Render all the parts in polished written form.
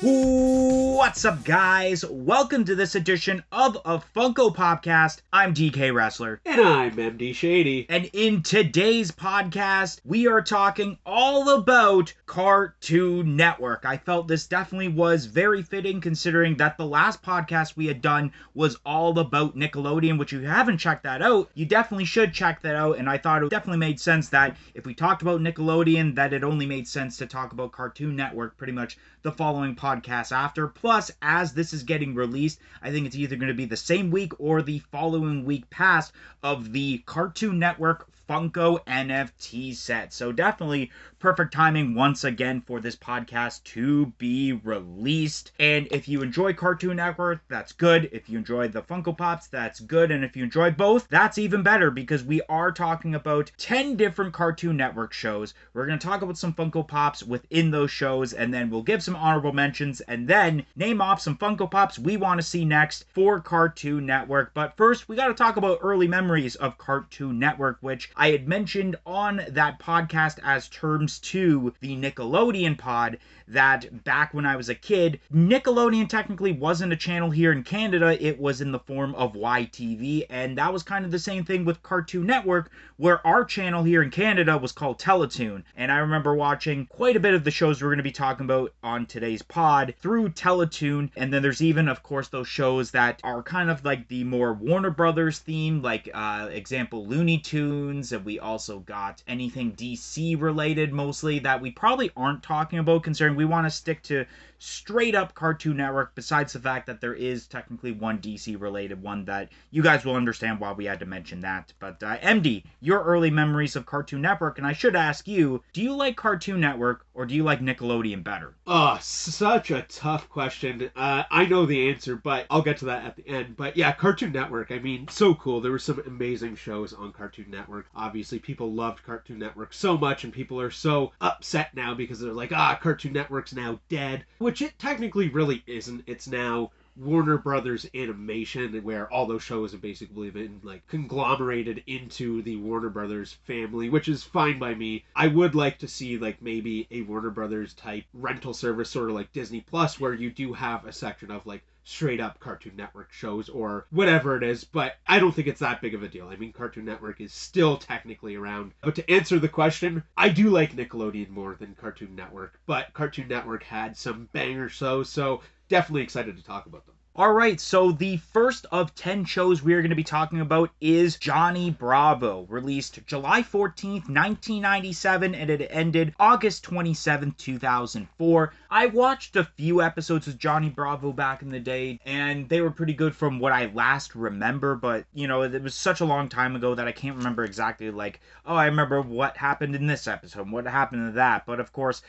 What's up, guys? Welcome to this edition of a Funko Podcast. I'm DK Wrestler. And I'm MD Shady. And in today's podcast, we are talking all about Cartoon Network. I felt this definitely was very fitting considering that the last podcast we had done was all about Nickelodeon, which if you haven't checked that out, you definitely should check that out. And I thought it definitely made sense that if we talked about Nickelodeon, that it only made sense to talk about Cartoon Network pretty much the following podcast after. Plus, as this is getting released, I think it's either going to be the same week or the following week past of the Cartoon Network Funko NFT set. So definitely perfect timing once again for this podcast to be released. And if you enjoy Cartoon Network, that's good. If you enjoy the Funko Pops, that's good. And if you enjoy both, that's even better because we are talking about 10 different Cartoon Network shows. We're going to talk about some Funko Pops within those shows, and then we'll give some honorable mentions and then name off some Funko Pops we want to see next for Cartoon Network. But first, we got to talk about early memories of Cartoon Network, which I had mentioned on that podcast as terms to the Nickelodeon pod, that back when I was a kid, Nickelodeon technically wasn't a channel here in Canada. It was in the form of YTV, and that was kind of the same thing with Cartoon Network, where our channel here in Canada was called Teletoon. And I remember watching quite a bit of the shows we're going to be talking about on today's pod through Teletoon. And then there's even, of course, those shows that are kind of like the more Warner Brothers themed, like example Looney Tunes, and we also got anything DC related mostly that we probably aren't talking about considering we want to stick to straight up Cartoon Network, besides the fact that there is technically one DC related one that you guys will understand why we had to mention that. But MD, your early memories of Cartoon Network, and I should ask you, do you like Cartoon Network or do you like Nickelodeon better? Oh, such a tough question. I know the answer, but I'll get to that at the end. But yeah, Cartoon Network, I mean, so cool. There were some amazing shows on Cartoon Network. Obviously, people loved Cartoon Network so much, and people are so upset now because they're like, Cartoon Network's now dead, which it technically really isn't. It's now Warner Brothers Animation, where all those shows have basically been like conglomerated into the Warner Brothers family, which is fine by me. I would like to see like maybe a Warner Brothers type rental service, sort of like Disney Plus, where you do have a section of like straight up Cartoon Network shows or whatever it is, but I don't think it's that big of a deal. I mean, Cartoon Network is still technically around. But to answer the question, I do like Nickelodeon more than Cartoon Network, but Cartoon Network had some banger shows, so definitely excited to talk about them. Alright, so the first of 10 shows we are going to be talking about is Johnny Bravo, released July 14th, 1997, and it ended August 27th, 2004. I watched a few episodes of Johnny Bravo back in the day, and they were pretty good from what I last remember, but, you know, it was such a long time ago that I can't remember exactly, like, I remember what happened in this episode, what happened in that, but of course,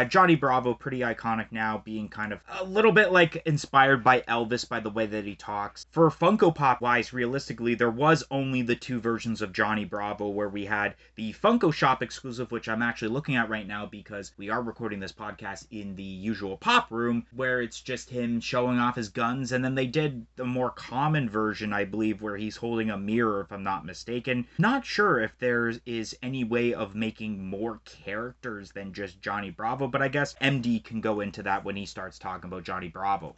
Johnny Bravo, pretty iconic now, being kind of a little bit, like, inspired by Elvis by the way that he talks. For Funko Pop wise, realistically, there was only the two versions of Johnny Bravo, where we had the Funko Shop exclusive, which I'm actually looking at right now because we are recording this podcast in the usual pop room, where it's just him showing off his guns, and then they did the more common version, I believe, where he's holding a mirror, if I'm not mistaken. Not sure if there is any way of making more characters than just Johnny Bravo, but I guess MD can go into that when he starts talking about Johnny Bravo.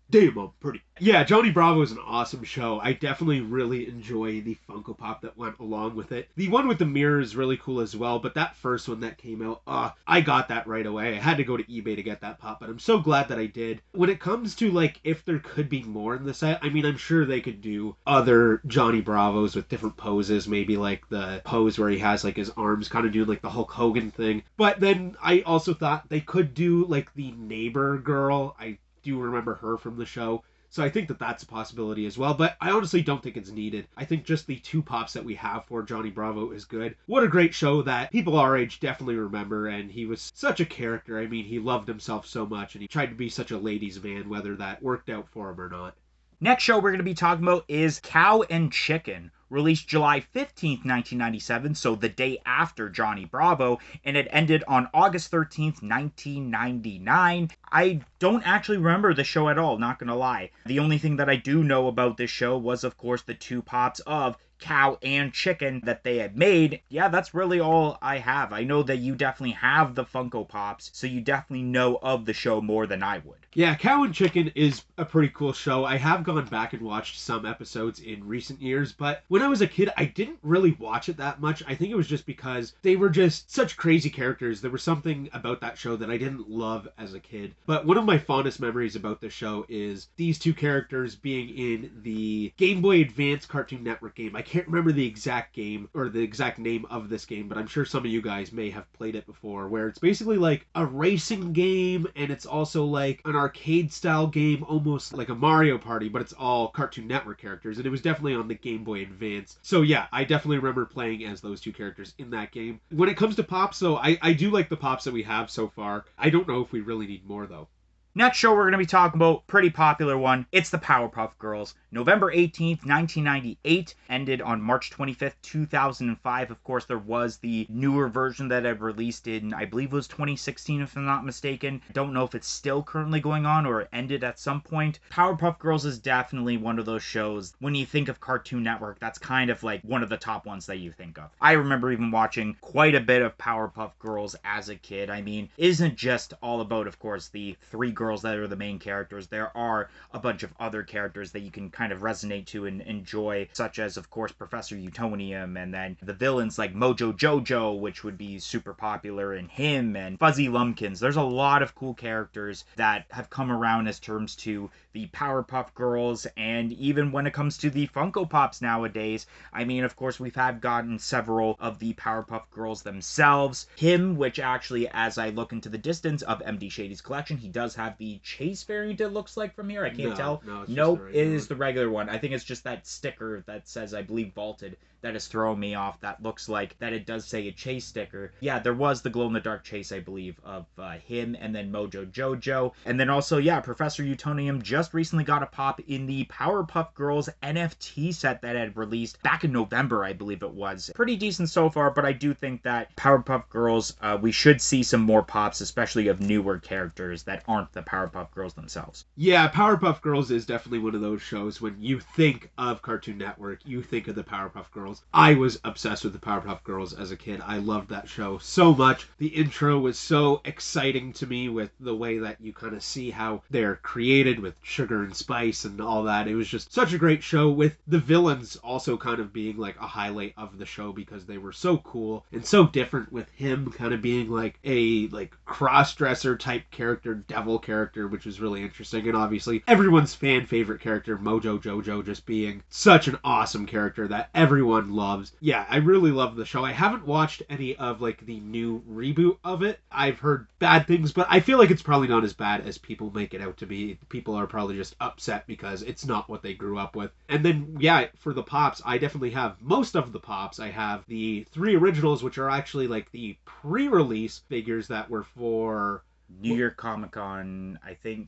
Damn, I'm pretty. Yeah, Johnny Bravo is an awesome show. I definitely really enjoy the Funko Pop that went along with it. The one with the mirror is really cool as well, but that first one that came out, I got that right away. I had to go to eBay to get that pop, but I'm so glad that I did. When it comes to, like, if there could be more in the set, I mean, I'm sure they could do other Johnny Bravos with different poses, maybe like the pose where he has, like, his arms kind of doing, like, the Hulk Hogan thing. But then I also thought they could do, like, the neighbor girl. I do remember her from the show. So I think that that's a possibility as well, but I honestly don't think it's needed. I think just the two pops that we have for Johnny Bravo is good. What a great show that people our age definitely remember, and he was such a character. I mean, he loved himself so much, and he tried to be such a ladies' man, whether that worked out for him or not. Next show we're going to be talking about is Cow and Chicken, released July 15th, 1997, so the day after Johnny Bravo, and it ended on August 13th, 1999. I don't actually remember the show at all, not gonna lie. The only thing that I do know about this show was, of course, the two pops of cow and chicken that they had made. Yeah, that's really all I have. I know that you definitely have the Funko Pops, so you definitely know of the show more than I would. Yeah, Cow and Chicken is a pretty cool show. I have gone back and watched some episodes in recent years, but when I was a kid, I didn't really watch it that much. I think it was just because they were just such crazy characters. There was something about that show that I didn't love as a kid. But one of my fondest memories about the show is these two characters being in the Game Boy Advance Cartoon Network game. I can't remember the exact game or the exact name of this game, but I'm sure some of you guys may have played it before, where it's basically like a racing game, and it's also like an arcade style game, almost like a Mario Party, but it's all Cartoon Network characters, and it was definitely on the Game Boy Advance. So yeah, I definitely remember playing as those two characters in that game. When it comes to Pops, though, I do like the Pops that we have so far. I don't know if we really need more, though. Next show we're going to be talking about, pretty popular one. It's the Powerpuff Girls. November 18th, 1998, ended on March 25th, 2005. Of course, there was the newer version that I've released in, I believe it was 2016, if I'm not mistaken. Don't know if it's still currently going on or it ended at some point. Powerpuff Girls is definitely one of those shows. When you think of Cartoon Network, that's kind of like one of the top ones that you think of. I remember even watching quite a bit of Powerpuff Girls as a kid. I mean, it isn't just all about, of course, the three girls that are the main characters. There are a bunch of other characters that you can kind of resonate to and enjoy, such as, of course, Professor Utonium, and then the villains like Mojo Jojo, which would be super popular, and him, and Fuzzy Lumpkins. There's a lot of cool characters that have come around as terms to the Powerpuff Girls, and even when it comes to the Funko Pops nowadays, I mean, of course, we've gotten several of the Powerpuff Girls themselves. Him, which actually, as I look into the distance of MD Shady's collection, he does have the Chase variant, it looks like from here. I can't tell. No, it is the regular one. I think it's just that sticker that says, I believe, Vaulted, that is throwing me off. That looks like that it does say a Chase sticker. Yeah, there was the glow-in-the-dark Chase, I believe, of him, and then Mojo Jojo. And then also, yeah, Professor Utonium just recently got a pop in the Powerpuff Girls NFT set that had released back in November, I believe it was. Pretty decent so far, but I do think that Powerpuff Girls, we should see some more pops, especially of newer characters that aren't the Powerpuff Girls themselves. Yeah, Powerpuff Girls is definitely one of those shows when you think of Cartoon Network, you think of the Powerpuff Girls. I was obsessed with the Powerpuff Girls as a kid. I loved that show so much. The intro was so exciting to me with the way that you kind of see how they're created with sugar and spice and all that. It was just such a great show, with the villains also kind of being like a highlight of the show because they were so cool and so different, with him kind of being like a cross-dresser type character, devil character, which was really interesting. And obviously everyone's fan favorite character, Mojo Jojo, just being such an awesome character that everyone loves. Yeah, I really love the show. I haven't watched any of the new reboot of it. I've heard bad things, but I feel like it's probably not as bad as people make it out to be. People are probably just upset because it's not what they grew up with. And then, yeah, for the Pops, I definitely have most of the Pops. I have the 3 originals, which are actually the pre-release figures that were for New York Comic Con, I think.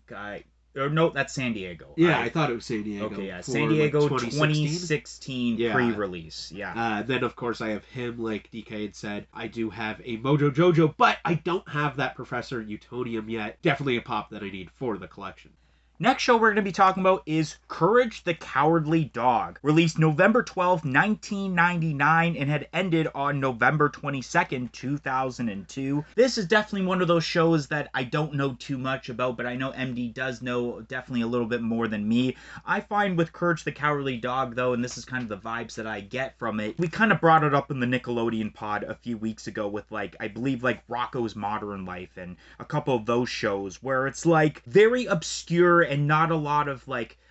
Or no, that's San Diego. Yeah, I thought it was San Diego. Okay, yeah, San Diego 2016 pre-release. Yeah. Then, of course, I have him, like DK had said. I do have a Mojo Jojo, but I don't have that Professor Utonium yet. Definitely a pop that I need for the collection. Next show we're going to be talking about is Courage the Cowardly Dog, released November 12, 1999, and had ended on November 22nd, 2002. This is definitely one of those shows that I don't know too much about, but I know MD does know definitely a little bit more than me. I find with Courage the Cowardly Dog, though, and this is kind of the vibes that I get from it, we kind of brought it up in the Nickelodeon pod a few weeks ago with, I believe, Rocko's Modern Life and a couple of those shows, where it's, very obscure and not a lot of,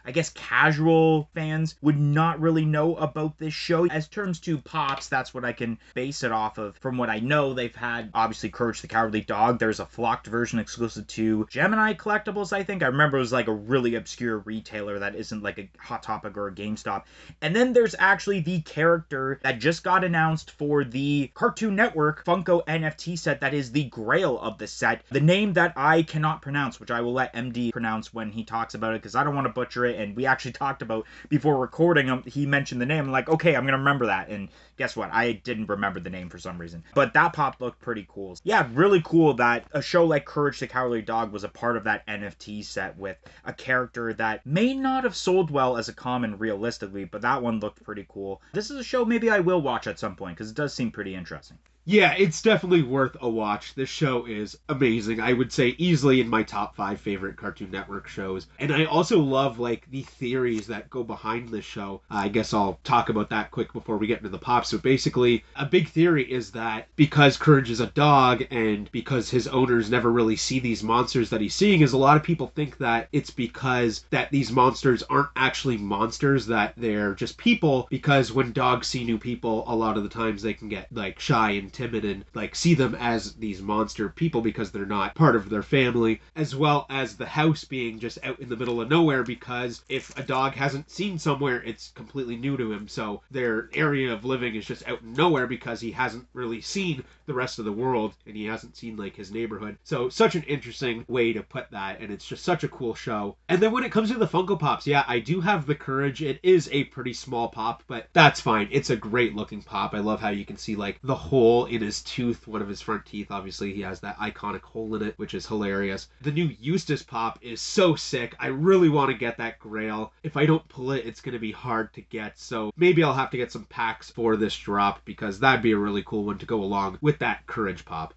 I guess casual fans would not really know about this show. As terms to pops, that's what I can base it off of. From what I know, they've had, obviously, Courage the Cowardly Dog. There's a flocked version exclusive to Gemini Collectibles, I think. I remember it was a really obscure retailer that isn't a Hot Topic or a GameStop. And then there's actually the character that just got announced for the Cartoon Network Funko NFT set that is the grail of the set. The name that I cannot pronounce, which I will let MD pronounce when he talks about it, because I don't want to butcher it. it, and we actually talked about before recording him. He mentioned the name. I'm like, okay, I'm gonna remember that. And guess what? I didn't remember the name for some reason. But that pop looked pretty cool. Yeah, really cool that a show like Courage the Cowardly Dog was a part of that NFT set with a character that may not have sold well as a common realistically, but that one looked pretty cool. This is a show maybe I will watch at some point because it does seem pretty interesting. Yeah, it's definitely worth a watch. This show is amazing. I would say easily in my top 5 favorite Cartoon Network shows. And I also love, like, the theories that go behind this show. I guess I'll talk about that quick before we get into the pop. So basically, a big theory is that because Courage is a dog and because his owners never really see these monsters that he's seeing, is a lot of people think that it's because that these monsters aren't actually monsters, that they're just people, because when dogs see new people, a lot of the times they can get, like, shy and timid and like see them as these monster people because they're not part of their family, as well as the house being just out in the middle of nowhere, because if a dog hasn't seen somewhere, it's completely new to him, so their area of living is just out in nowhere because he hasn't really seen the rest of the world and he hasn't seen like his neighborhood. So such an interesting way to put that, and it's just such a cool show. And then when it comes to the Funko Pops, yeah, I do have the Courage. It is a pretty small pop, but that's fine. It's a great looking pop. I love how you can see like the hole in his tooth, one of his front teeth. Obviously he has that iconic hole in it, which is hilarious. The new Eustace pop is so sick. I really want to get that Grail. If I don't pull it, it's going to be hard to get, so maybe I'll have to get some packs for this drop, because that'd be a really cool one to go along with that Courage pop.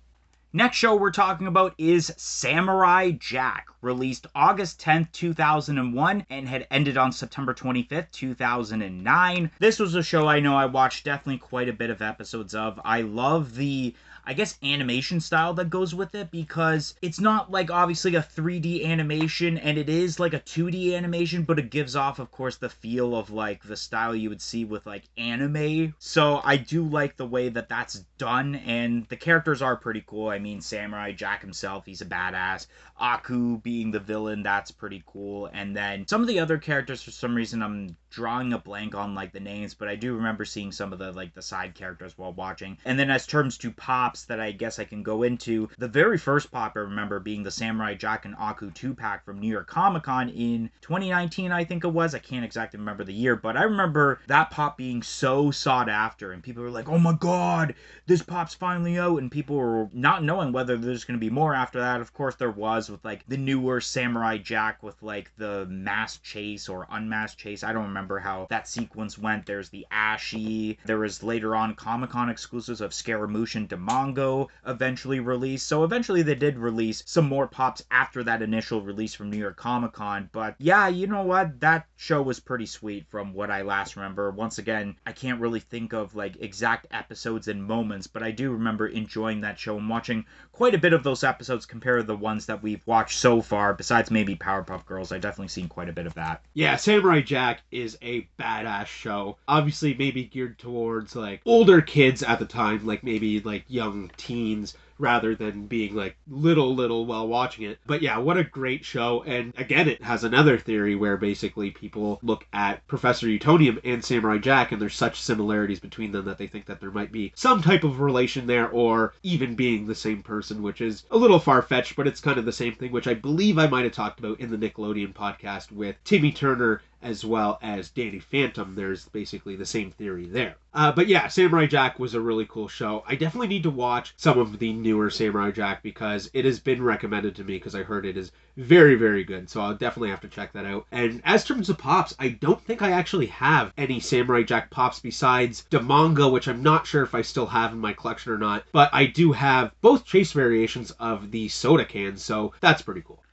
Next show we're talking about is Samurai Jack, released August 10th, 2001, and had ended on September 25th, 2009. This was a show I know I watched definitely quite a bit of episodes of. I love the, I guess, animation style that goes with it, because it's not like obviously a 3D animation, and it is like a 2D animation, but it gives off, of course, the feel of like the style you would see with like anime. So I do like the way that that's done, and the characters are pretty cool. I mean, Samurai Jack himself, he's a badass. Aku being the villain, that's pretty cool. And then some of the other characters, for some reason, I'm drawing a blank on like the names, but I do remember seeing some of the like the side characters while watching. And then as terms to pops that I guess I can go into, the very first pop I remember being the Samurai Jack and Aku 2-pack from New York Comic Con in 2019, I think it was. I can't exactly remember the year, but I remember that pop being so sought after, and people were like, oh my god, this pop's finally out, and people were not knowing whether there's going to be more after that. Of course there was, with like the newer Samurai Jack with like the masked chase or unmasked chase. I don't remember how that sequence went. There's the Ashi. There was later on Comic-Con exclusives of Scaramouche and Demongo eventually released. So eventually they did release some more pops after that initial release from New York Comic Con. But yeah, you know what? That show was pretty sweet from what I last remember. Once again, I can't really think of like exact episodes and moments, but I do remember enjoying that show and watching quite a bit of those episodes compared to the ones that we've watched so far. Besides maybe Powerpuff Girls, I've definitely seen quite a bit of that. Yeah, Samurai Jack is a badass show. Obviously maybe geared towards like older kids at the time, like maybe like young teens, rather than being like little while watching it. But yeah, what a great show. And again, it has another theory where basically people look at Professor Utonium and Samurai Jack, and there's such similarities between them that they think that there might be some type of relation there, or even being the same person, which is a little far-fetched, but it's kind of the same thing, which I believe I might have talked about in the Nickelodeon podcast with Timmy Turner as well as Danny Phantom. There's basically the same theory there. But yeah, Samurai Jack was a really cool show. I definitely need to watch some of the newer Samurai Jack because it has been recommended to me, because I heard it is very, very good. So I'll definitely have to check that out. And as terms of pops, I don't think I actually have any Samurai Jack pops besides Demongo, which I'm not sure if I still have in my collection or not. But I do have both chase variations of the soda cans, so that's pretty cool.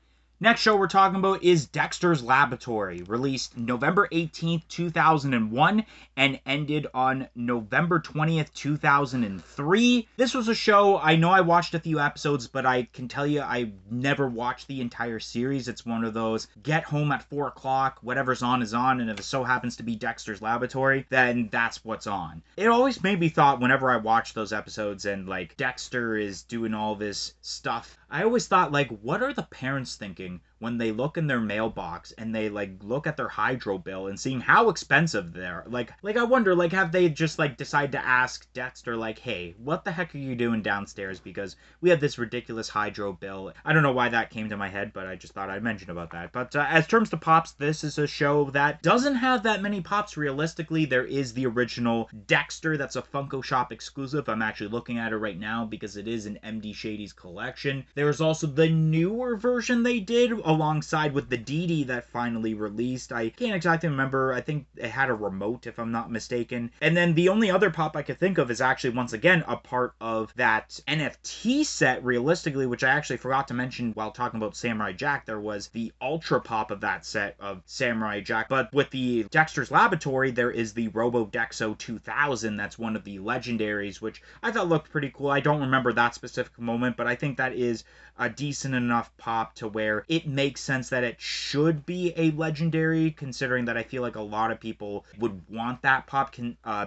Next show we're talking about is Dexter's Laboratory, released November 18th, 2001, and ended on November 20th, 2003. This was a show, I know I watched a few episodes, but I can tell you I never watched the entire series. It's one of those, get home at 4 o'clock, whatever's on is on, and if it so happens to be Dexter's Laboratory, then that's what's on. It always made me thought whenever I watched those episodes and, like, Dexter is doing all this stuff, I always thought, like, what are the parents thinking when they look in their mailbox and they like look at their hydro bill and seeing how expensive they're. Like I wonder, like, have they just like decide to ask Dexter, like, hey, what the heck are you doing downstairs, because we have this ridiculous hydro bill. I don't know why that came to my head, but I just thought I'd mention about that. But as terms to pops, this is a show that doesn't have that many pops realistically. There is the original Dexter, that's a Funko Shop exclusive. I'm actually looking at it right now because it is in MD Shady's collection. There's also the newer version they did alongside with the Dee Dee that finally released. I can't exactly remember. I think it had a remote, if I'm not mistaken. And then the only other pop I could think of is actually, once again, a part of that NFT set realistically, which I actually forgot to mention while talking about Samurai Jack. There was the Ultra Pop of that set of Samurai Jack. But with the Dexter's Laboratory, there is the Robo Dexo 2000. That's one of the legendaries, which I thought looked pretty cool. I don't remember that specific moment, but I think that is a decent enough pop to where it makes sense that it should be a legendary, considering that I feel like a lot of people would want that pop,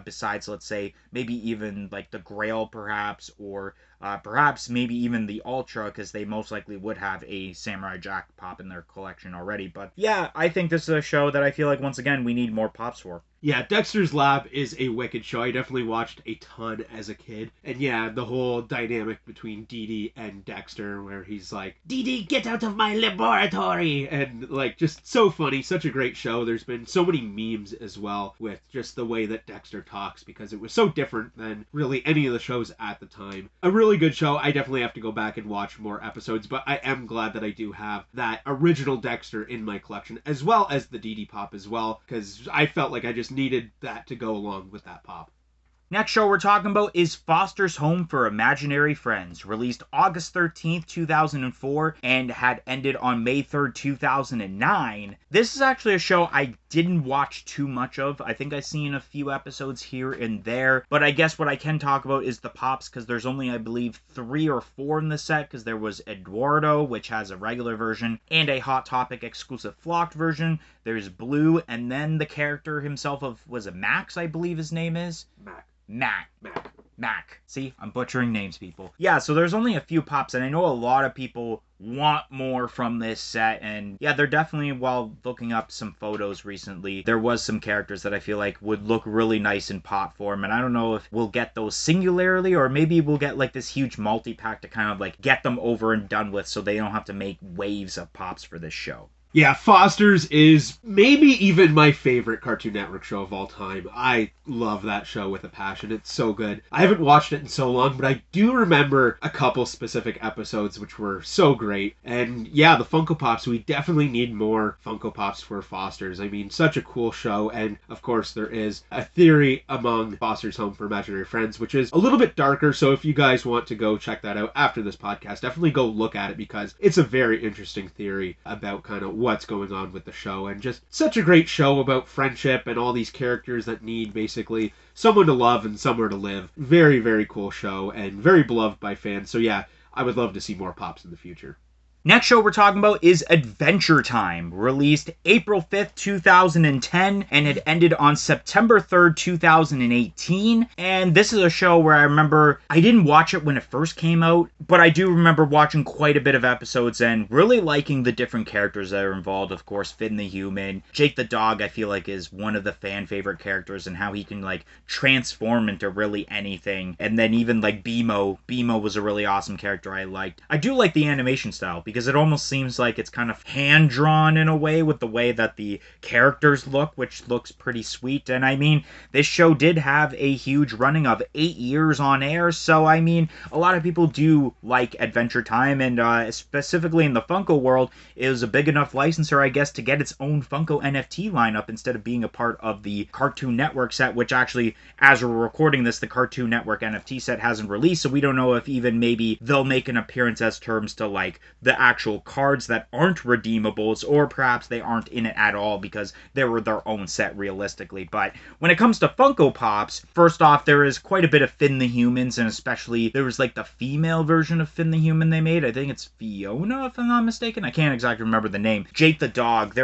besides, let's say, maybe even like the Grail perhaps, or perhaps maybe even the Ultra, because they most likely would have a Samurai Jack pop in their collection already. But yeah, I think this is a show that I feel like, once again, we need more pops for. Yeah, Dexter's Lab is a wicked show. I definitely watched a ton as a kid. And yeah, the whole dynamic between Dee Dee and Dexter, where he's like, Dee Dee, get out of my laboratory! And like, just so funny. Such a great show. There's been so many memes as well with just the way that Dexter talks, because it was so different than really any of the shows at the time. A really good show. I definitely have to go back and watch more episodes, but I am glad that I do have that original Dexter in my collection, as well as the Dee Dee pop as well, because I felt like I just needed that to go along with that pop. Next show we're talking about is Foster's Home for Imaginary Friends, released August 13th, 2004, and had ended on May 3rd, 2009. This is actually a show I didn't watch too much of. I think I've seen a few episodes here and there, but I guess what I can talk about is the pops, because there's only, I believe, 3 or 4 in the set, because there was Eduardo, which has a regular version, and a Hot Topic exclusive flocked version. There's Blue, and then the character himself of, was it Max, I believe his name is? Mac. See, I'm butchering names, people. Yeah, so there's only a few pops, and I know a lot of people want more from this set, and yeah, they're definitely, while looking up some photos recently, there was some characters that I feel like would look really nice in pop form, and I don't know if we'll get those singularly, or maybe we'll get like this huge multi-pack to kind of like get them over and done with, so they don't have to make waves of pops for this show. Yeah, Foster's is maybe even my favorite Cartoon Network show of all time. I love that show with a passion. It's so good. I haven't watched it in so long, but I do remember a couple specific episodes which were so great. And yeah, the Funko Pops, we definitely need more Funko Pops for Foster's. I mean, such a cool show. And of course, there is a theory among Foster's Home for Imaginary Friends, which is a little bit darker. So if you guys want to go check that out after this podcast, definitely go look at it, because it's a very interesting theory about kind of what's going on with the show. And just such a great show about friendship and all these characters that need basically someone to love and somewhere to live. Very, very cool show and very beloved by fans. So yeah, I would love to see more pops in the future. Next show we're talking about is Adventure Time, released April 5th, 2010, and it ended on September 3rd, 2018. And this is a show where I remember I didn't watch it when it first came out, but I do remember watching quite a bit of episodes and really liking the different characters that are involved. Of course, Finn the Human. Jake the Dog, I feel like, is one of the fan favorite characters, and how he can like transform into really anything. And then even like Beemo. Beemo was a really awesome character I liked. I do like the animation style, because it almost seems like it's kind of hand-drawn in a way with the way that the characters look, which looks pretty sweet. And I mean, this show did have a huge running of 8 years on air, so I mean, a lot of people do like Adventure Time, and specifically in the Funko world, it was a big enough licensor, I guess, to get its own Funko NFT lineup instead of being a part of the Cartoon Network set, which actually, as we're recording this, the Cartoon Network NFT set hasn't released, so we don't know if even maybe they'll make an appearance as terms to like the actual cards that aren't redeemables, or perhaps they aren't in it at all because they were their own set realistically. But when it comes to Funko Pops, first off, there is quite a bit of Finn the Humans, and especially there was like the female version of Finn the Human they made. I think it's Fiona, if I'm not mistaken. I can't exactly remember the name. Jake the Dog.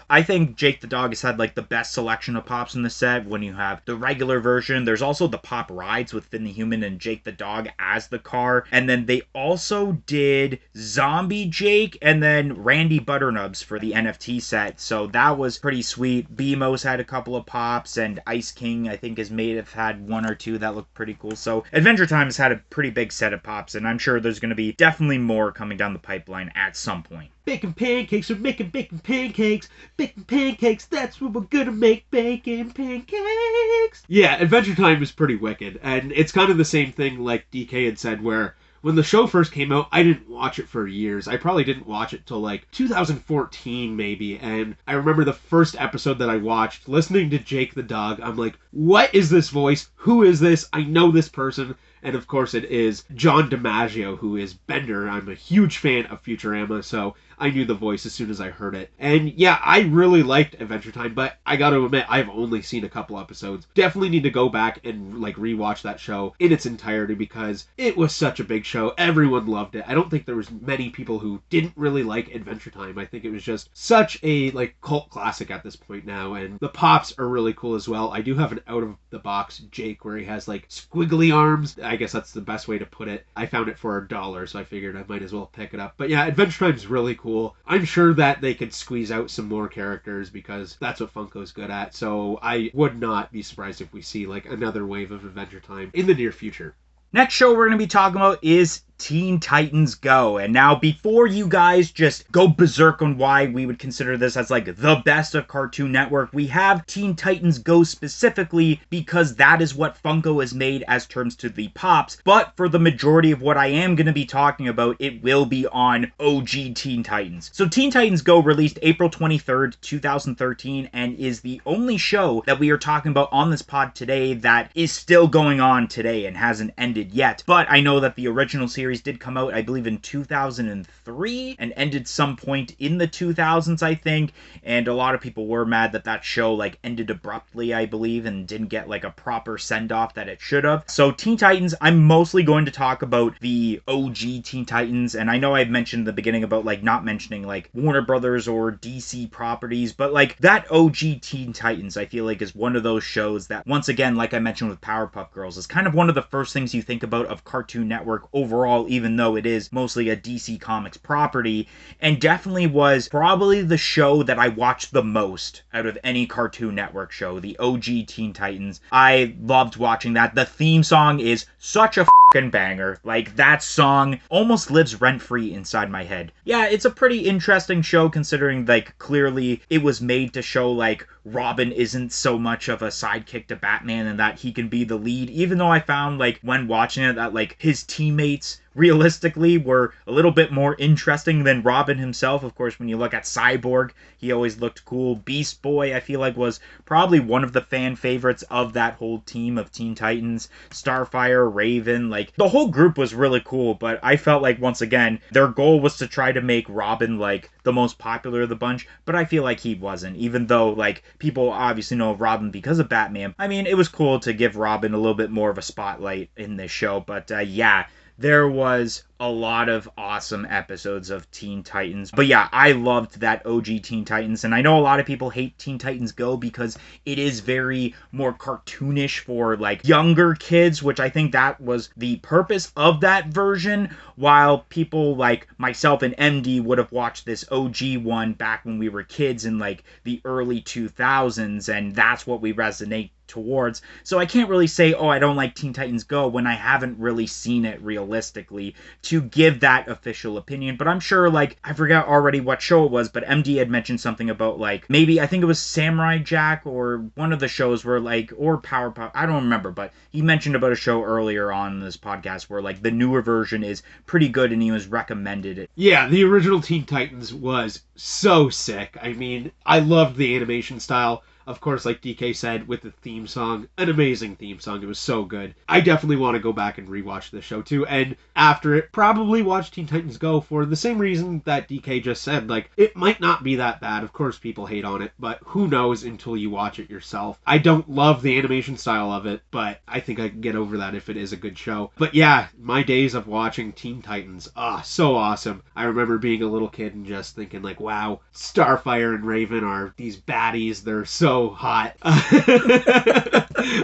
I think Jake the Dog has had like the best selection of pops in the set. When you have the regular version, there's also the Pop Rides with Finn the Human and Jake the Dog as the car. And then they also did Zombie Baby Jake, and then Randy Butternubs for the NFT set. So that was pretty sweet. BMO's had a couple of pops, and Ice King, I think, may have had one or two that looked pretty cool. So Adventure Time has had a pretty big set of pops, and I'm sure there's going to be definitely more coming down the pipeline at some point. Bacon pancakes, we're making bacon pancakes. Bacon pancakes, that's what we're gonna make. Bacon pancakes. Yeah, Adventure Time is pretty wicked. And it's kind of the same thing like DK had said, where when the show first came out, I didn't watch it for years. I probably didn't watch it till like 2014 maybe. And I remember the first episode that I watched, listening to Jake the dog, I'm like, what is this voice? Who is this? I know this person. And of course it is John DiMaggio, who is Bender. I'm a huge fan of Futurama, so I knew the voice as soon as I heard it. And yeah, I really liked Adventure Time, but I gotta admit, I've only seen a couple episodes. Definitely need to go back and like rewatch that show in its entirety because it was such a big show. Everyone loved it. I don't think there was many people who didn't really like Adventure Time. I think it was just such a like cult classic at this point now, and the pops are really cool as well. I do have an out of the box Jake where he has like squiggly arms. I guess that's the best way to put it. I found it for $1, so I figured I might as well pick it up. But yeah, Adventure Time's really cool. I'm sure that they could squeeze out some more characters because that's what Funko's good at. So I would not be surprised if we see like another wave of Adventure Time in the near future. Next show we're going to be talking about is Teen Titans Go. And now, before you guys just go berserk on why we would consider this as like the best of Cartoon Network, we have Teen Titans Go specifically because that is what Funko has made as terms to the pops. But for the majority of what I am going to be talking about, it will be on OG Teen Titans. So Teen Titans Go released April 23rd, 2013, and is the only show that we are talking about on this pod today that is still going on today and hasn't ended yet. But I know that the original series did come out, I believe, in 2003 and ended some point in the 2000s, I think. And a lot of people were mad that that show like ended abruptly, I believe, and didn't get like a proper send-off that it should have. So Teen Titans, I'm mostly going to talk about the OG Teen Titans. And I know I've mentioned in the beginning about like not mentioning like Warner Brothers or DC properties, but like that OG Teen Titans, I feel like is one of those shows that, once again, like I mentioned with Powerpuff Girls, is kind of one of the first things you think about of Cartoon Network overall, even though it is mostly a DC Comics property, and definitely was probably the show that I watched the most out of any Cartoon Network show, the OG Teen Titans. I loved watching that. The theme song is such a fucking banger. Like, that song almost lives rent-free inside my head. Yeah, it's a pretty interesting show considering, like, clearly it was made to show, like, Robin isn't so much of a sidekick to Batman and that he can be the lead, even though I found, like, when watching it, that, like, his teammates realistically were a little bit more interesting than Robin himself. Of course, when you look at Cyborg, he always looked cool. Beast Boy, I feel like, was probably one of the fan favorites of that whole team of Teen Titans. Starfire, Raven, like, the whole group was really cool, but I felt like, once again, their goal was to try to make Robin, like, the most popular of the bunch, but I feel like he wasn't, even though, like, people obviously know Robin because of Batman. I mean, it was cool to give Robin a little bit more of a spotlight in this show, but yeah, there was a lot of awesome episodes of Teen Titans. But yeah, I loved that OG Teen Titans, and I know a lot of people hate Teen Titans Go because it is very more cartoonish for like younger kids, which I think that was the purpose of that version, while people like myself and MD would have watched this OG one back when we were kids in like the early 2000s, and that's what we resonate towards. So I can't really say, oh, I don't like Teen Titans Go when I haven't really seen it realistically to give that official opinion. But I'm sure, like, I forgot already what show it was, but MD had mentioned something about, like, maybe, I think it was Samurai Jack or one of the shows where, like, or Powerpuff, I don't remember, but he mentioned about a show earlier on this podcast where, like, the newer version is pretty good and he was recommended it. Yeah, the original Teen Titans was so sick. I mean, I loved the animation style. Of course, like DK said, with the theme song, an amazing theme song. It was so good. I definitely want to go back and rewatch this show too. And after it, probably watch Teen Titans Go for the same reason that DK just said. Like, it might not be that bad. Of course, people hate on it, but who knows until you watch it yourself. I don't love the animation style of it, but I think I can get over that if it is a good show. But yeah, my days of watching Teen Titans, so awesome. I remember being a little kid and just thinking like, wow, Starfire and Raven are these baddies. They're so hot.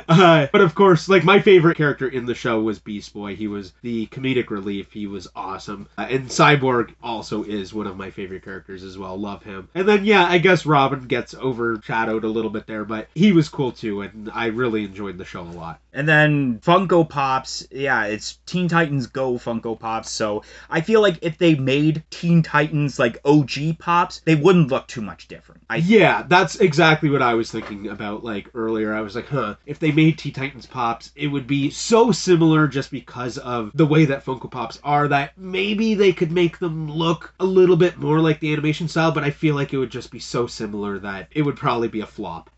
But of course, like, my favorite character in the show was Beast Boy. He was the comedic relief. He was awesome. And Cyborg also is one of my favorite characters as well. Love him. And then, yeah, I guess Robin gets overshadowed a little bit there, but he was cool too, and I really enjoyed the show a lot. And then Funko Pops, yeah, it's Teen Titans Go Funko Pops, so I feel like if they made Teen Titans like OG Pops, they wouldn't look too much different. Yeah, that's exactly what I was thinking about, like, earlier. I was like, if they made Teen Titans Pops, it would be so similar just because of the way that Funko Pops are that maybe they could make them look a little bit more like the animation style, but I feel like it would just be so similar that it would probably be a flop.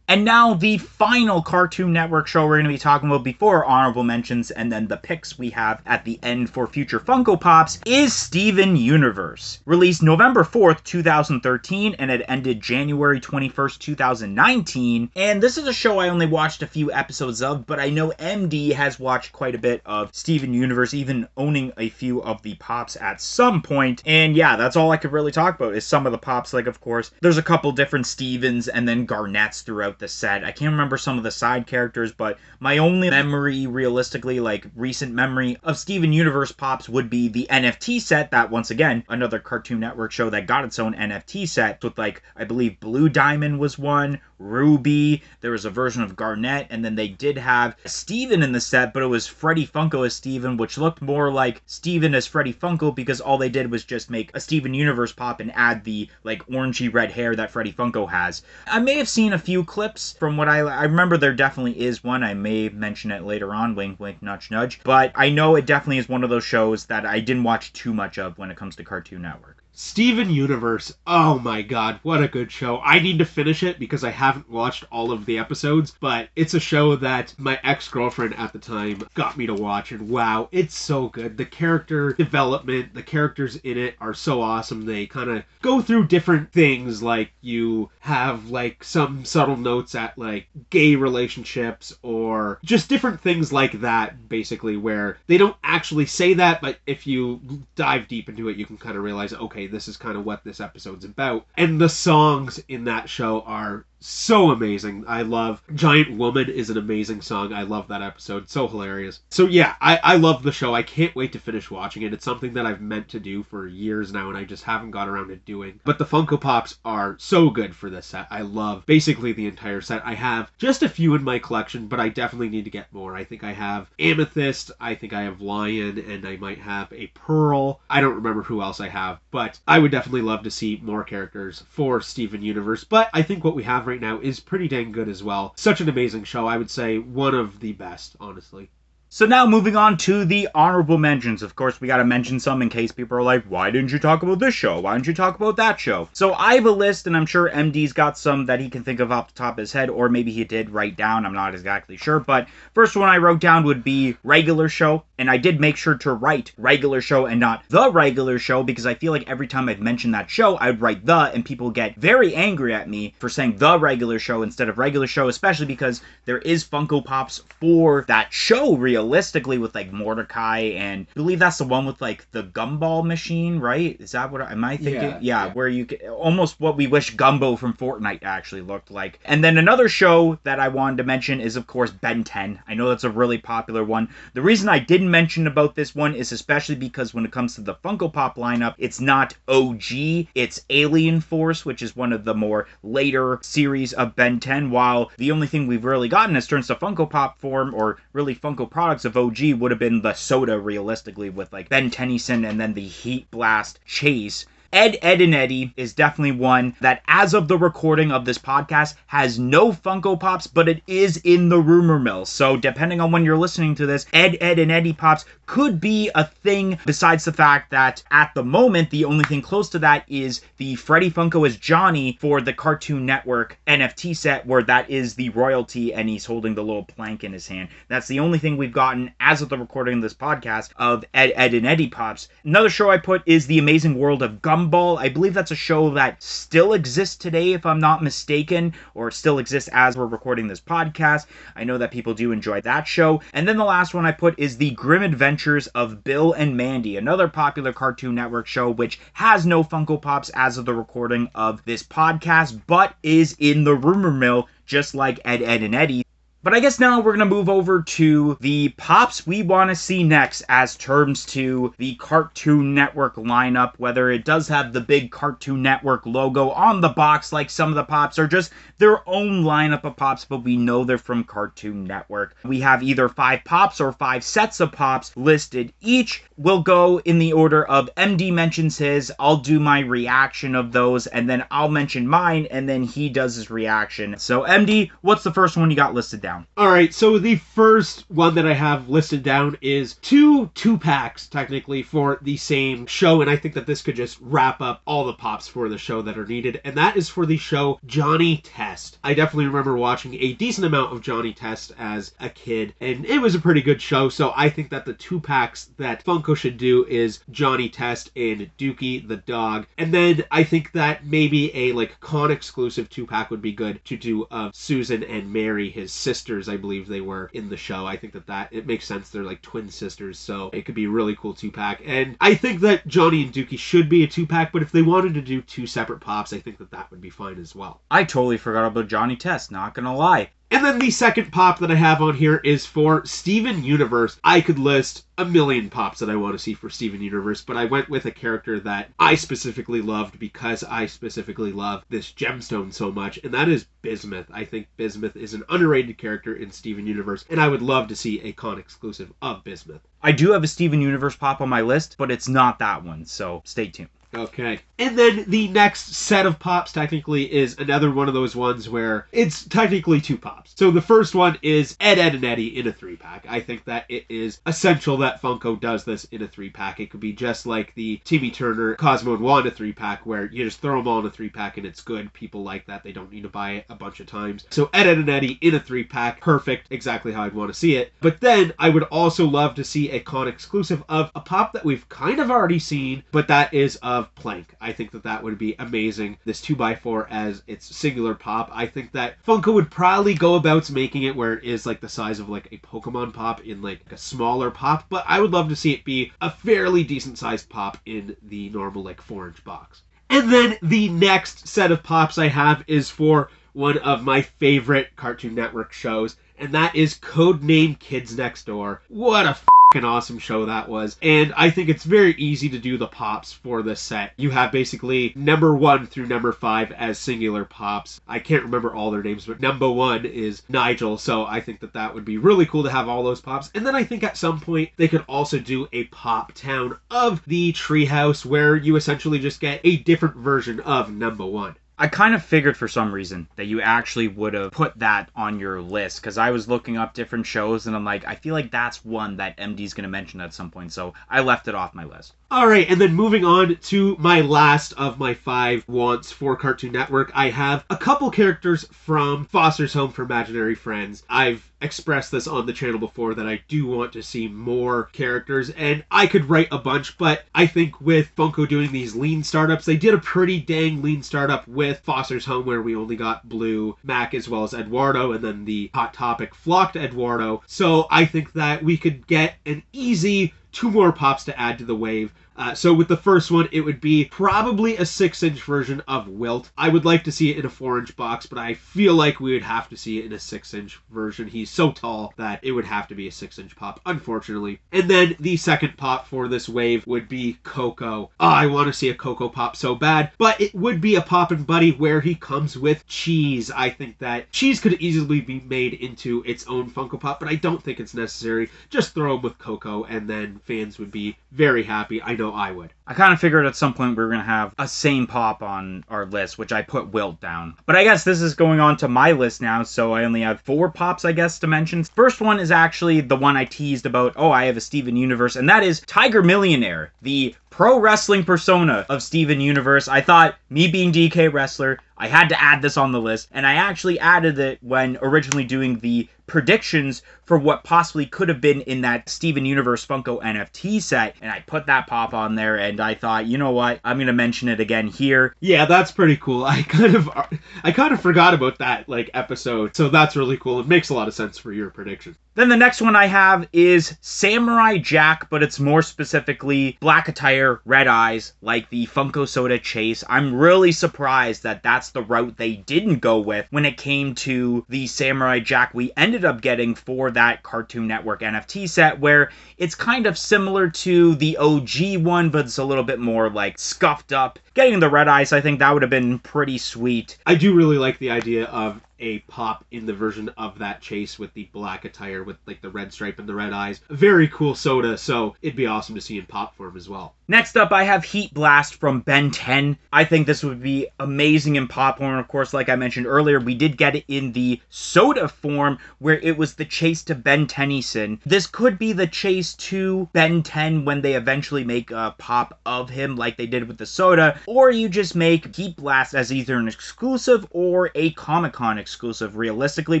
And now the final Cartoon Network show we're going to be talking about before honorable mentions and then the picks we have at the end for future Funko Pops is Steven Universe. Released November 4th, 2013, and it ended January 21st, 2019. And this is a show I only watched a few episodes of, but I know MD has watched quite a bit of Steven Universe, even owning a few of the Pops at some point. And yeah, that's all I could really talk about is some of the Pops. Like, of course, there's a couple different Stevens and then Garnets throughout the set. I can't remember some of the side characters, but my only memory, realistically, like recent memory of Steven Universe Pops would be the NFT set that, once again, another Cartoon Network show that got its own NFT set with, like, I believe Blue Diamond was one, Ruby, there was a version of Garnet, and then they did have Steven in the set, but it was Freddy Funko as Steven, which looked more like Steven as Freddy Funko because all they did was just make a Steven Universe Pop and add the, like, orangey red hair that Freddy Funko has. I may have seen a few clips from what I remember. There definitely is one. I may mention it later on, wink wink nudge nudge, but I know it definitely is one of those shows that I didn't watch too much of when it comes to Cartoon Network. Steven Universe, oh my god, what a good show. I need to finish it because I haven't watched all of the episodes, but it's a show that my ex-girlfriend at the time got me to watch, and wow, it's so good. The character development, the characters in it are so awesome. They kind of go through different things, like you have like some subtle notes at like gay relationships or just different things like that, basically, where they don't actually say that, but if you dive deep into it, you can kind of realize, okay, this is kind of what this episode's about. And the songs in that show are so amazing. I love Giant Woman is an amazing song. I love that episode. So hilarious. So yeah, I love the show. I can't wait to finish watching it. It's something that I've meant to do for years now, and I just haven't got around to doing. But the Funko Pops are so good for this set. I love basically the entire set. I have just a few in my collection, but I definitely need to get more. I think I have Amethyst, I think I have Lion, and I might have a Pearl. I don't remember who else I have, but I would definitely love to see more characters for Steven Universe. But I think what we have right now is pretty dang good as well. Such an amazing show. I would say one of the best, honestly. So now moving on to the honorable mentions. Of course, we gotta mention some in case people are like, why didn't you talk about this show? Why didn't you talk about that show? So I have a list, and I'm sure MD's got some that he can think of off the top of his head, or maybe he did write down. I'm not exactly sure. But first one I wrote down would be regular show. And I did make sure to write regular show and not the regular show, because I feel like every time I've mentioned that show, I'd write the, and people get very angry at me for saying the regular show instead of regular show, especially because there is Funko Pops for that show, realistically, with like Mordecai, and I believe that's the one with like the gumball machine, right? Is that what am I thinking? Yeah, where you get almost what we wish Gumbo from Fortnite actually looked like. And then another show that I wanted to mention is, of course, Ben 10. I know that's a really popular one. The reason I didn't mention about this one is especially because when it comes to the Funko Pop lineup, it's not OG, it's Alien Force, which is one of the more later series of Ben 10, while the only thing we've really gotten as turns to Funko Pop form, or really Funko products of OG, would have been the soda, realistically, with like Ben Tennyson and then the Heat Blast Chase. Ed, Edd n Eddy is definitely one that, as of the recording of this podcast, has no Funko Pops, but it is in the rumor mill. So depending on when you're listening to this, Ed, Edd n Eddy Pops could be a thing, besides the fact that at the moment, the only thing close to that is the Freddy Funko as Johnny for the Cartoon Network NFT set, where that is the royalty and he's holding the little plank in his hand. That's the only thing we've gotten as of the recording of this podcast of Ed, Edd n Eddy Pops. Another show I put is The Amazing World of Gumball. I believe that's a show that still exists today, if I'm not mistaken, or still exists as we're recording this podcast. I know that people do enjoy that show. And then the last one I put is The Grim Adventures of Bill and Mandy, another popular Cartoon Network show which has no Funko Pops as of the recording of this podcast, but is in the rumor mill, just like Ed, Edd n Eddy. But I guess now we're going to move over to the pops we want to see next as terms to the Cartoon Network lineup, whether it does have the big Cartoon Network logo on the box like some of the pops, or just their own lineup of pops, but we know they're from Cartoon Network. We have either 5 pops or 5 sets of pops listed. Each will go in the order of MD mentions his, I'll do my reaction of those, and then I'll mention mine, and then he does his reaction. So MD, what's the first one you got listed down? Alright, so the first one that I have listed down is two packs, technically, for the same show, and I think that this could just wrap up all the pops for the show that are needed, and that is for the show Johnny Test. I definitely remember watching a decent amount of Johnny Test as a kid, and it was a pretty good show, so I think that the 2 packs that Funko should do is Johnny Test and Dookie the dog, and then I think that maybe a con exclusive 2-pack would be good to do of Susan and Mary, his sisters, I believe they were in the show. I think that it makes sense. They're like twin sisters, so it could be a really cool 2-pack. And I think that Johnny and Dookie should be a 2-pack, but if they wanted to do 2 separate pops, I think that would be fine as well. I totally forgot about Johnny Test, not gonna lie. And then the second pop that I have on here is for Steven Universe. I could list a million pops that I want to see for Steven Universe, but I went with a character that I specifically loved because I specifically love this gemstone so much, and that is Bismuth. I think Bismuth is an underrated character in Steven Universe, and I would love to see a con exclusive of Bismuth. I do have a Steven Universe pop on my list, but it's not that one, so stay tuned. Okay. And then the next set of pops technically is another one of those ones where it's technically 2 pops. So the first one is Ed, Edd, and Eddy in a 3-pack. I think that it is essential that Funko does this in a 3-pack. It could be just like the Timmy Turner, Cosmo, and Wanda 3-pack where you just throw them all in a 3-pack and it's good. People like that. They don't need to buy it a bunch of times. So Ed, Edd, and Eddy in a 3-pack. Perfect. Exactly how I'd want to see it. But then I would also love to see a con exclusive of a pop that we've kind of already seen, but that is of Plank. I think that would be amazing. This 2x4 as its singular pop. I think that Funko would probably go about making it where it is like the size of like a Pokemon pop in like a smaller pop, but I would love to see it be a fairly decent sized pop in the normal like 4-inch box. And then the next set of pops I have is for one of my favorite Cartoon Network shows, and that is Codename Kids Next Door. What a an awesome show that was, and I think it's very easy to do the pops for this set. You have basically number 1 through number 5 as singular pops. I can't remember all their names, but number 1 is Nigel, so I think that would be really cool to have all those pops. And then I think at some point they could also do a pop town of the treehouse where you essentially just get a different version of number 1. I kind of figured for some reason that you actually would have put that on your list, because I was looking up different shows and I'm like, I feel like that's one that MD's going to mention at some point, so I left it off my list. Alright, and then moving on to my last of my 5 wants for Cartoon Network, I have a couple characters from Foster's Home for Imaginary Friends. I've expressed this on the channel before that I do want to see more characters, and I could write a bunch, but I think with Funko doing these lean startups, they did a pretty dang lean startup with Foster's Home where we only got Blue, Mac, as well as Eduardo, and then the Hot Topic flocked Eduardo. So I think that we could get an easy 2 more pops to add to the wave. So with the first one, it would be probably a 6-inch version of Wilt. I would like to see it in a 4-inch box, but I feel like we would have to see it in a 6-inch version. He's so tall that it would have to be a 6-inch pop, unfortunately. And then the second pop for this wave would be Coco. Oh, I want to see a Coco pop so bad, but it would be a Poppin' Buddy where he comes with Cheese. I think that Cheese could easily be made into its own Funko Pop, but I don't think it's necessary. Just throw him with Coco, and then fans would be very happy. I know I would. I kind of figured at some point we were going to have a same pop on our list, which I put Wilt down. But I guess this is going on to my list now, so I only have 4 pops, I guess, to mention. First one is actually the one I teased about, I have a Steven Universe, and that is Tiger Millionaire, the pro wrestling persona of Steven Universe. I thought, me being DK Wrestler, I had to add this on the list, and I actually added it when originally doing the predictions for what possibly could have been in that Steven Universe Funko NFT set, and I put that pop on there, and I thought, you know what, I'm gonna mention it again here. Yeah, that's pretty cool. I kind of forgot about that episode, so that's really cool. It makes a lot of sense for your prediction. Then the next one I have is Samurai Jack, but it's more specifically black attire, red eyes, like the Funko Soda Chase. I'm really surprised that that's the route they didn't go with when it came to the Samurai Jack we ended up getting for that Cartoon Network NFT set, where it's kind of similar to the OG one, but it's a little bit more like scuffed up. Getting the red eyes, I think that would have been pretty sweet. I do really like the idea of a pop in the version of that chase with the black attire with like the red stripe and the red eyes. Very cool soda, so it'd be awesome to see in pop form as well. Next up, I have Heat Blast from Ben 10. I think this would be amazing in pop form. Of course, like I mentioned earlier, we did get it in the soda form where it was the chase to Ben Tennyson. This could be the chase to Ben 10 when they eventually make a pop of him like they did with the soda, or you just make Heat Blast as either an exclusive or a Comic-Con exclusive. Realistically,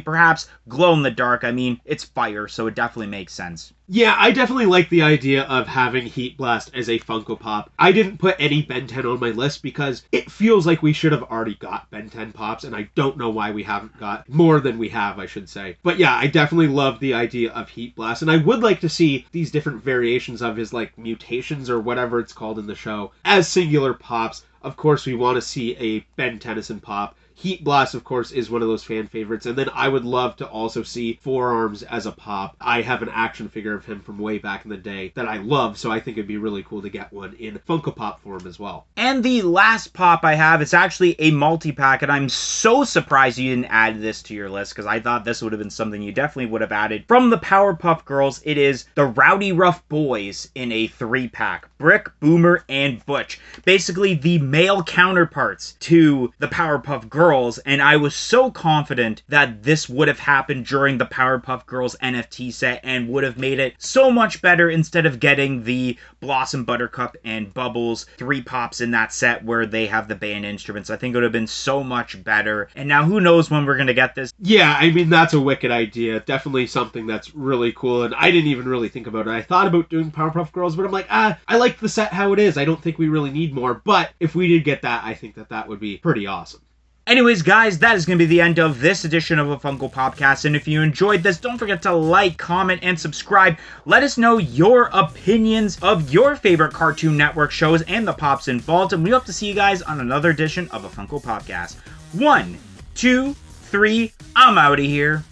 perhaps glow in the dark. I mean, it's fire, so it definitely makes sense. Yeah, I definitely like the idea of having Heat Blast as a Funko Pop. I didn't put any Ben 10 on my list because it feels like we should have already got Ben 10 Pops, and I don't know why we haven't got more than we have, I should say. But yeah, I definitely love the idea of Heat Blast, and I would like to see these different variations of his, like, mutations or whatever it's called in the show as singular Pops. Of course, we want to see a Ben Tennyson Pop. Heat Blast, of course, is one of those fan favorites. And then I would love to also see Forearms as a pop. I have an action figure of him from way back in the day that I love, so I think it'd be really cool to get one in Funko Pop form as well. And the last pop I have, it's actually a multi-pack, and I'm so surprised you didn't add this to your list, because I thought this would have been something you definitely would have added. From the Powerpuff Girls, it is the Rowdy Rough Boys in a 3-pack. Brick, Boomer, and Butch. Basically the male counterparts to the Powerpuff Girls. And I was so confident that this would have happened during the Powerpuff Girls NFT set and would have made it so much better instead of getting the Blossom, Buttercup, and Bubbles 3 pops in that set where they have the band instruments. I think it would have been so much better. And now who knows when we're going to get this. Yeah, I mean, that's a wicked idea. Definitely something that's really cool. And I didn't even really think about it. I thought about doing Powerpuff Girls, but I'm like, I like the set how it is. I don't think we really need more. But if we did get that, I think that would be pretty awesome. Anyways, guys, that is going to be the end of this edition of a Funko Popcast, and if you enjoyed this, don't forget to like, comment, and subscribe. Let us know your opinions of your favorite Cartoon Network shows and the pops involved, and we hope to see you guys on another edition of a Funko Popcast. 1, 2, 3, I'm out of here.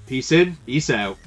Peace in, peace out.